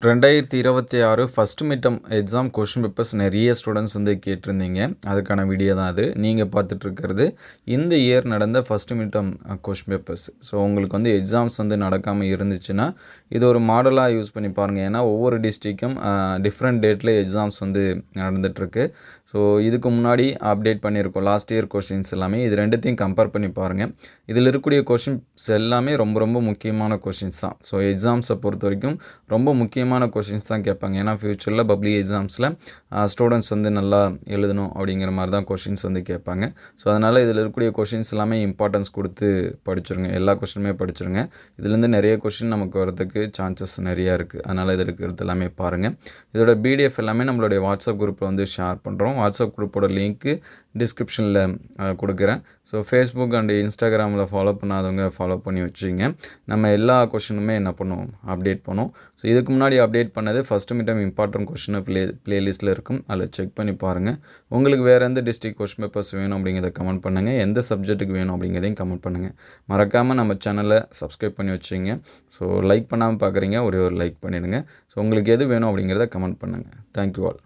2026 first midterm exam question papers நிறைய students கேட்டிருந்தீங்க. அதுக்கான வீடியோ தான் அது. நீங்கள் பார்த்துட்ருக்கிறது இந்த இயர் நடந்த first midterm question papers. So உங்களுக்கு எக்ஸாம்ஸ் நடக்காமல் இருந்துச்சுன்னா இது ஒரு மாடலாக யூஸ் பண்ணி பாருங்கள். ஏன்னா ஒவ்வொரு டிஸ்ட்ரிக்கும் டிஃப்ரெண்ட் டேட்டில் எக்ஸாம்ஸ் நடந்துகிட்ருக்கு. ஸோ இதுக்கு முன்னாடி அப்டேட் பண்ணியிருக்கோம் லாஸ்ட் இயர் கொஷின்ஸ் எல்லாமே. இது ரெண்டுத்தையும் கம்பேர் பண்ணி பாருங்கள். இதில் இருக்கக்கூடிய கொஷின்ஸ் எல்லாமே ரொம்ப ரொம்ப முக்கியமான கொஷின்ஸ் தான். ஸோ எக்ஸாம்ஸை பொறுத்த வரைக்கும் ரொம்ப முக்கியமான கொஷின்ஸ் தான் கேட்பாங்க. ஏன்னா ஃப்யூச்சரில் பப்ளிக் எக்ஸாம்ஸில் ஸ்டூடெண்ட்ஸ் நல்லா எழுதணும் அப்படிங்கிற மாதிரி தான் கொஷின்ஸ் கேட்பாங்க. ஸோ அதனால் இதில் இருக்கக்கூடிய கொஷின்ஸ் எல்லாமே இம்பார்ட்டன்ஸ் கொடுத்து படிச்சுருங்க. எல்லா கொஷினுமே படிச்சுருங்க. இதுலேருந்து நிறைய கொஷின் நமக்கு வரதுக்கு சான்சஸ் நிறையா இருக்குது. அதனால் இது இருக்கிறது எல்லாமே பாருங்கள். இதோட பிடிஎஃப் எல்லாமே நம்மளுடைய வாட்ஸ்அப் குரூப்பில் ஷேர் பண்ணுறோம். வாட்ஸ்அப் குரூப்போட லிங்க்கு டிஸ்கிரிப்ஷனில் கொடுக்குறேன். ஸோ ஃபேஸ்புக் அண்ட் இன்ஸ்டாகிராமில் ஃபாலோ பண்ணாதவங்க ஃபாலோ பண்ணி வச்சுங்க. நம்ம எல்லா கொஷினுமே என்ன பண்ணுவோம், அப்டேட் பண்ணுவோம். ஸோ இதுக்கு முன்னாடி அப்டேட் பண்ணது ஃபஸ்ட்டு மிட்டம் இம்பார்ட்டன்ட் கொஷின் ப்ளேலிஸ்ட்டில் இருக்கும். அதில் செக் பண்ணி பாருங்கள். உங்களுக்கு வேறு எந்த டிஸ்ட்ரிக்ட் கொஷின் பேப்பர்ஸ் வேணும் அப்படிங்கிறத கமெண்ட் பண்ணுங்கள். எந்த சப்ஜெக்ட்டுக்கு வேணும் அப்படிங்கிறதையும் கமெண்ட் பண்ணுங்கள். மறக்காமல் நம்ம சேனலை சப்ஸ்கிரைப் பண்ணி வச்சுங்க. ஸோ லைக் பண்ணாமல் பார்க்குறீங்க, ஒரே ஒரு லைக் பண்ணிடுங்க. ஸோ உங்களுக்கு எது வேணும் அப்படிங்கிறத கமெண்ட் பண்ணுங்கள். Thank you all.